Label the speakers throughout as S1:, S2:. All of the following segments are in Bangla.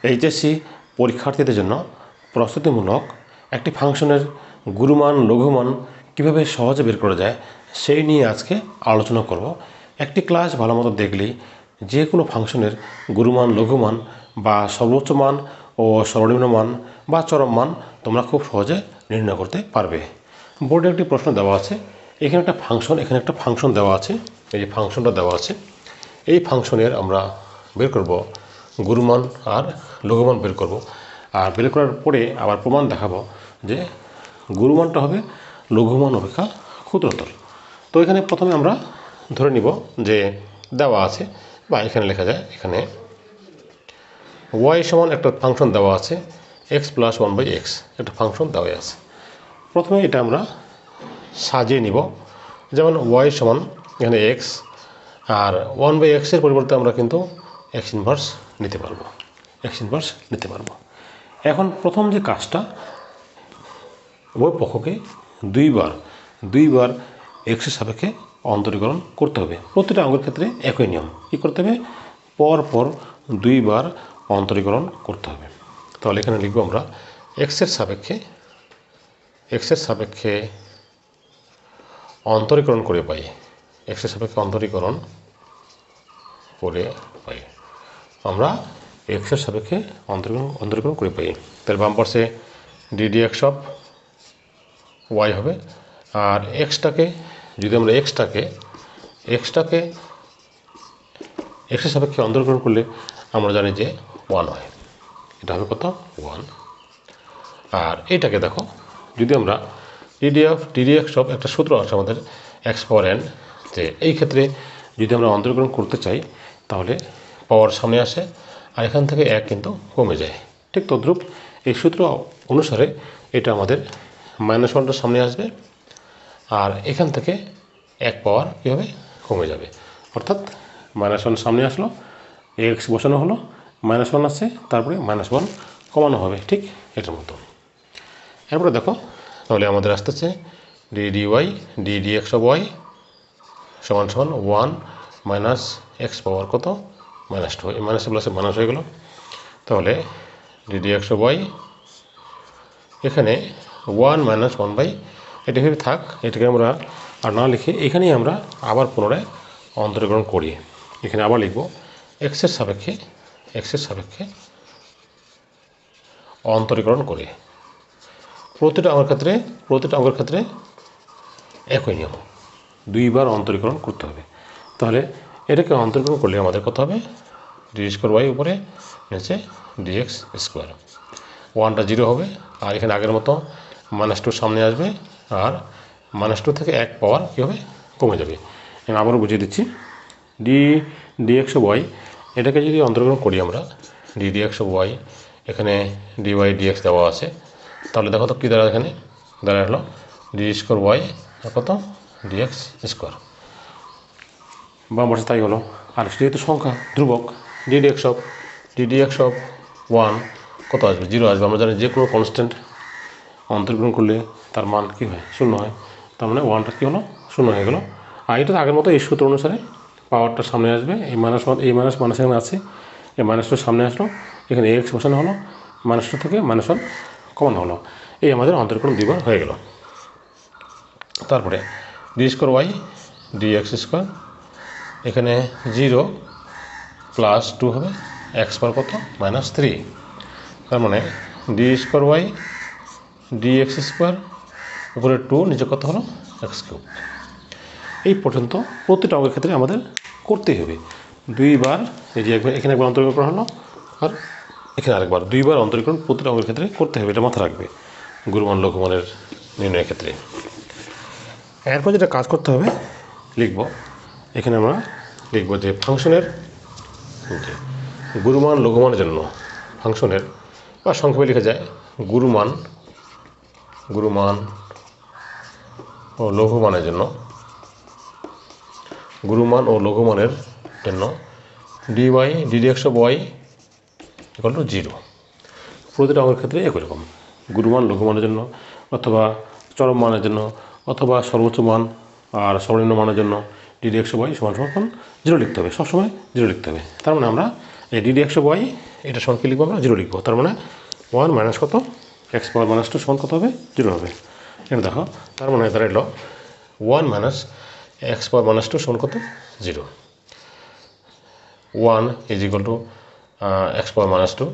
S1: এইচএসসি পরীক্ষার্থীদের জন্য প্রস্তুতিমূলক একটি ফাংশনের গুরুমান লঘুমান কীভাবে সহজে বের করা যায় সেই নিয়ে আজকে আলোচনা করব। একটি ক্লাস ভালো মতো দেখলেই যে কোনো ফাংশনের গুরুমান লঘুমান বা সর্বোচ্চ মান ও সর্বনিম্ন মান বা চরম মান তোমরা খুব সহজে নির্ণয় করতে পারবে। বোর্ডে একটি প্রশ্ন দেওয়া আছে, এখানে একটা ফাংশন দেওয়া আছে, এই যে ফাংশনটা দেওয়া আছে, এই ফাংশনের আমরা বের করব গুরুমান আর লঘুমান বের করব। আর বের করার পরে আবার প্রমাণ দেখাবো যে গুরুমানটা হবে লঘুমান অপেক্ষা ক্ষুদ্রতর। তো এখানে প্রথমে আমরা ধরে নিব যে দেওয়া আছে বা এখানে লেখা যায়, এখানে ওয়াই সমান একটা ফাংশন দেওয়া আছে এক্স প্লাস 1/x, একটা ফাংশন দেওয়া আছে। প্রথমে এটা আমরা সাজিয়ে নিব, যেমন ওয়াই সমান এখানে এক্স আর 1/x এর পরিবর্তে আমরা কিন্তু এক্স ইনভার্স নিতে পারবো। এখন প্রথম যে কাজটা, উভয় পক্ষকে দুইবার এক্সের সাপেক্ষে অন্তরীকরণ করতে হবে। প্রতিটা অঙ্কের ক্ষেত্রে একই নিয়ম, কী করতে হবে, পর দুইবার অন্তরীকরণ করতে হবে। তাহলে এখানে লিখব আমরা এক্সের সাপেক্ষে অন্তরীকরণ করে পাই, আমরা এক্সের সাপেক্ষে অন্তরীকরণ করে পাই। তাহলে বাম পাশে ddx অফ ওয়াই হবে, আর এক্সটাকে যদি আমরা এক্সটাকে এক্সের সাপেক্ষে অন্তরীকরণ করলে আমরা জানি যে 1 হয়, এটা হবে কত 1। আর এটাকে দেখো, যদি আমরা ddx অফ একটা সূত্র আছে আমাদের x পাওয়ার n, যে এই ক্ষেত্রে যদি আমরা অন্তরীকরণ করতে চাই তাহলে পাওয়ার সামনে আসে আর এখান থেকে 1 কিন্তু কমে যায়। ঠিক তদ্রূপ এই সূত্র অনুসারে এটা আমাদের -1টা সামনে আসবে আর এখান থেকে 1 পাওয়ার কীভাবে কমে যাবে, অর্থাৎ -1 সামনে আসলো, x বসানো হলো, -1 আসছে, তারপরে -1 কমানো হবে, ঠিক এটার মতো। এরপরে দেখো, তাহলে আমাদের আসতেছে ddx অফ y সমান 1 মাইনাস x পাওয়ার কত -2, মাইনাস প্লাসে মাইনাস হয়ে গেল। তাহলে ddx অফ y এখানে 1 মাইনাস 1/, এটা ভেবে থাক, এটাকে আমরা আর না লিখে এখানেই আমরা আবার পুনরায় অন্তরীকরণ করি। এখানে আবার লিখব এক্সের সাপেক্ষে অন্তরীকরণ করে। প্রতিটা অঙ্কের ক্ষেত্রে একই নিয়ম, দুইবার অন্তরীকরণ করতে হবে। তাহলে এটাকে অন্তরীকরণ করলে আমাদের কত হবে, d² y উপরে নিচে dx², 1টা 0 হবে আর এখানে আগের মতো -2 সামনে আসবে আর -2 থেকে 1 পাওয়ার কী হবে কমে যাবে। আমি আবারও বুঝিয়ে দিচ্ছি, dx অফ y এটাকে যদি অন্তরীকরণ করি আমরা ddx অফ y, এখানে dy dx দেওয়া আছে, তাহলে দেখো তো কী দাঁড়ায়, এখানে দাঁড়ায় হলো d² y আর কত dx², বাম পাশে তাই হলো। আর যেহেতু সংখ্যা ধ্রুবক, ddx অফ 1 কত আসবে, 0 আসবে। আমরা জানি যে কোনো কনস্ট্যান্ট অন্তরীকরণ করলে তার মান কী হয়, 0 হয়, তার মানে 1টা কী হলো 0 হয়ে গেল। আর এটা আগের মতো এই সূত্র অনুসারে পাওয়ারটা সামনে আসবে, এই -1 এই মাইনাস এখানে আছে, এই -2 সামনে আসলো, এখানে x বসানো হলো, -2 থেকে -1 কমানো হলো, এই আমাদের অন্তরীকরণ দুইবার হয়ে গেল। তারপরে d² y dx², এখানে 0 প্লাস 2 হবে, x পাওয়ার কত -3, তার মানে d² y dx² উপরে 2 নিচে কত হলো x³। এই পর্যন্ত প্রতিটা অঙ্কের ক্ষেত্রে আমাদের করতেই হবে দুইবার, এই যে এখানে একবার অন্তরীকরণ করা হলো আর এখানে আরেকবার, দুইবার অন্তরীকরণ প্রতিটা অঙ্কের ক্ষেত্রে করতে হবে, এটা মাথা রাখবে গুরুমান লঘুমানের নির্ণয়ের ক্ষেত্রে। এরপর যেটা কাজ করতে হবে, লিখব এখানে আমরা লিখব যে ফাংশনের গুরুমান লঘুমানের জন্য, ফাংশনের বা সংক্ষেপে লেখা যায় গুরুমান ও লঘুমানের জন্য, ddx অফ y = 0। প্রতিটা অঙ্কের ক্ষেত্রে একই রকম, গুরুমান লঘুমানের জন্য অথবা চরম মানের জন্য অথবা সর্বোচ্চ মান আর সর্বনিম্ন মানের জন্য ddx অফ y সমান 0 লিখতে হবে, সবসময় 0 লিখতে হবে। তার মানে আমরা এই ডি এক্স ওয়াই এটা সমান কি লিখবো আমরা 0 লিখবো। তার মানে 1 মাইনাস কত এক্স পাওয়ার মাইনাস 2 সমান কত হবে 0 হবে। এটা দেখো তার মানে দাঁড়াইলো 1 মাইনাস এক্স পাওয়ার মাইনাস 2 সমান কত 0। 1 is equal to x power minus 2,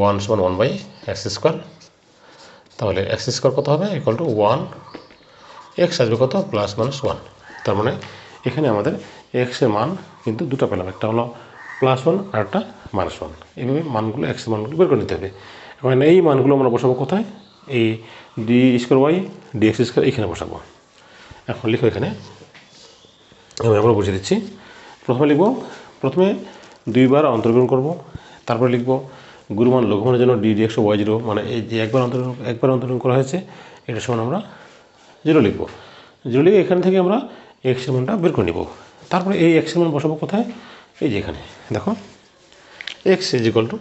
S1: 1 সমান 1 বাই এক্স স্কোয়ার। তাহলে এক্স স্কোয়ার কত হবে ইকুয়াল টু 1, এক্স আসবে কত প্লাস মাইনাস 1। তার মানে এখানে আমাদের এক্সের মান কিন্তু দুটো পেলাম, একটা হলো +1 আর একটা -1। এইভাবে মানগুলো এক্সের মানগুলো বের করে নিতে হবে। এখন এই মানগুলো আমরা বসাবো কোথায়, এই D square Y D X square এইখানে বসাবো। এখন লিখো এখানে আমি আবার বুঝিয়ে দিচ্ছি। প্রথমে 2 বার অন্তর্গ্রহণ করব, তারপরে লিখব গুরুমান লঘুমানের জন্য ডি এক্স ওয়াই 0, মানে এই যে একবার অন্তর্গ্রহণ করা হয়েছে এটা সমান আমরা 0 লিখব। 0 লিখে এখান থেকে আমরা এক্সের মানটা বের করে নেব। তারপরে এই এক্সের মান বসাবো কোথায়, এই যে এখানে দেখো এক্স ইজ ইকুয়াল টু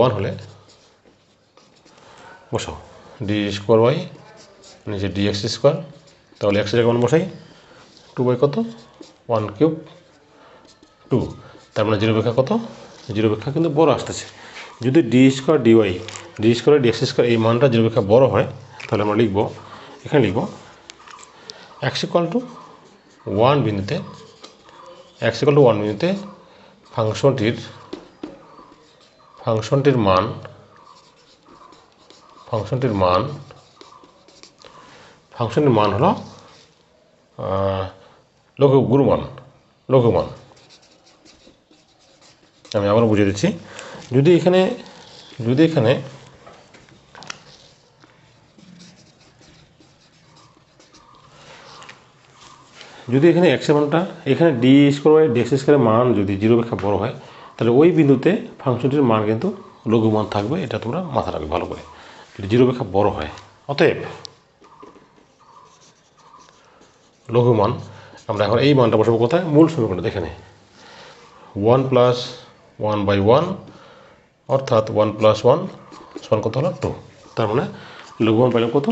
S1: 1 হলে বসাও ডি স্কোয়ার ওয়াই নিচে ডি এক্স স্কোয়ার। তাহলে এক্সের জায়গায় মান বসাই 2 বাই কত 1 কিউব 2। তার মানে 0 অপেক্ষা কত 0 অপেক্ষা কিন্তু বড় আসতেছে। যদি D square D Y D square D X square এই মানটা 0 অপেক্ষা বড় হয় তাহলে আমরা লিখব এখানে লিখব এক্স ইকুয়াল টু 1 বিন্দুতে ফাংশনটির মান হলো লঘুমান। আমি আবার বুঝিয়ে দিচ্ছি। যদি এখানে এক্সের মানটা এখানে D square by D X স্কোয়ারের মান যদি 0 অপেক্ষা বড় হয় তাহলে ওই বিন্দুতে ফাংশনটির মান কিন্তু লঘুমান থাকবে। এটা তোমরা মাথা রাখবে ভালো করে, যদি 0 অপেক্ষা বড় হয়। অতএব লঘুমান আমরা এখন এই মানটা বসাবো কোথায়, মূল সমীকরণে দেখে নে 1 + 1/1 অর্থাৎ 1 + 1 সমান কত হলো 2। তার মানে লঘুমান পাইলাম কত,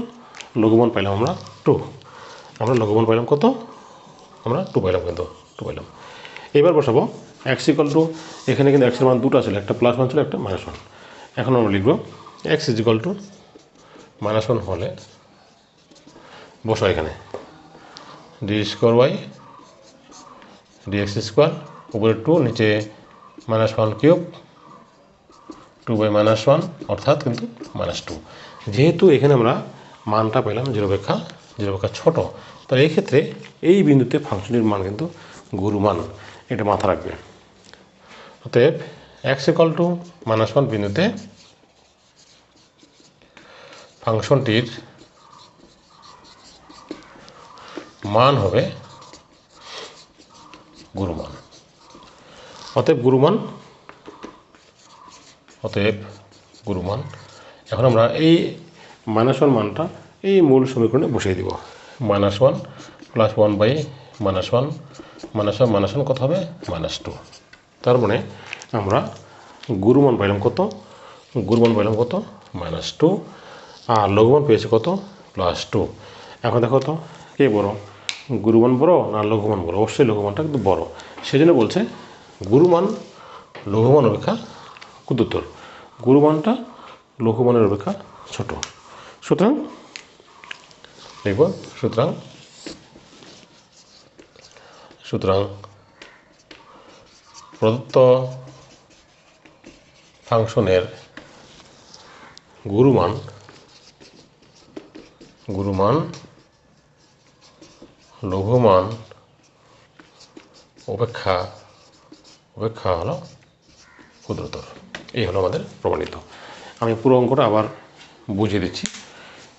S1: আমরা 2। আমরা লঘুমান পাইলাম কত, আমরা 2 পাইলাম, কিন্তু 2 পাইলাম। এবার বসাবো এক্স ইকুয়াল টু, এখানে কিন্তু এক্সের মান দুটো ছিল, একটা +1 ছিল একটা -1। এখন আমরা লিখব এক্স ইজ ইকুয়াল টু -1 হলে বসো এখানে D square Y D X square উপরে 2 নিচে -1 কিউব 2 বাই -1 অর্থাৎ কিন্তু -2। যেহেতু এখানে আমরা মানটা পেলাম 0 অপেক্ষা ছোট, তাহলে এই ক্ষেত্রে এই বিন্দুতে ফাংশনটির মান কিন্তু গুরুমান, এটা মাথা রাখবে। অতএব এক্স ইকুয়াল টু -1 বিন্দুতে ফাংশনটির মান হবে গুরুমান। অতএব গুরুমান। এখন আমরা এই -1 মানটা এই মূল সমীকরণে বসিয়ে দিব। -1 + 1 বাই -1 কত হবে -2। তার মানে আমরা গুরুমান পাইলাম কত -2, আর লঘুমান পেয়েছে কত +2। এখন দেখো তো কে বড়, গুরুমান বড় না লঘুমান বড়? অবশ্যই লঘুমানটা কিন্তু বড়। সেজন্য বলছে গুরুমান লঘুমান অপেক্ষা ক্ষুদ্রতর, গুরুমানটা লঘুমানের অপেক্ষা ছোট। সুতরাং দেখব সুতরাং প্রদত্ত ফাংশনের গুরুমান লঘুমান অপেক্ষা হলো ক্ষুদ্রতর। এই হলো আমাদের প্রমাণিত। আমি পুরো অঙ্কটা আবার বুঝিয়ে দিচ্ছি।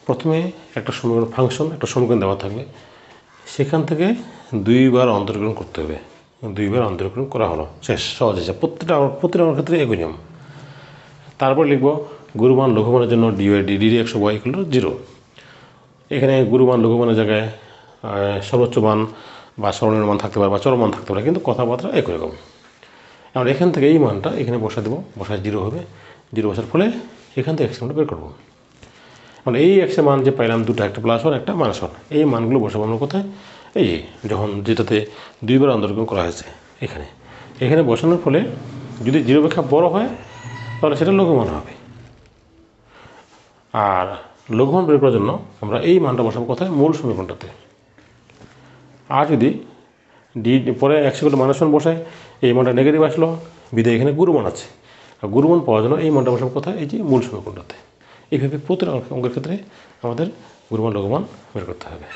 S1: প্রথমে একটা সমীকরণ দেওয়া থাকবে, সেখান থেকে 2 বার অন্তর্গ্রহণ করতে হবে। 2 বার অন্তর্গ্রহণ করা হলো, শেষ, সহজ হয়েছে। প্রতিটা ক্ষেত্রে একই নিয়ম। তারপর লিখব গুরুমান লঘুমানের জন্য D X Y equal to 0। এখানে গুরুমান লঘুমানের জায়গায় সর্বোচ্চ মান বা সর্বনিম্ন মান থাকতে পারে বা চরম মান থাকতে পারে, কিন্তু কথাবার্তা একই রকম। আমরা এখান থেকে এই মানটা এখানে বসা দেবো, বসায় 0 হবে। 0 বসার ফলে এখান থেকে এক্সের মানটা বের করবো। মানে এই এক্সের মান যে পাইলাম দুটো, একটা +1 একটা -1, এই মানগুলো বসাবো আমরা কোথায়, এই যখন যেটাতে 2 বার অন্তর্গ্রহণ করা হয়েছে এখানে। এখানে বসানোর ফলে যদি জিরো অপেক্ষা বড় হয় তাহলে সেটা লঘুমান হবে। আর লঘুমান বের করার জন্য আমরা এই মানটা বসাবো কোথায়? মূল সমীকরণটাতে। আর যদি ডি পরে একশো -1 বসায় এই মানটা নেগেটিভ আসলো, বিধায় এখানে গুরুমান আছে। আর গুরুমান পাওয়ার জন্য এই মানটা বসাবো কোথায়? এই যে মূল সমীকরণটাতে। এইভাবে প্রতিটা অঙ্কের ক্ষেত্রে আমাদের গুরুমান লঘুমান বের করতে হবে।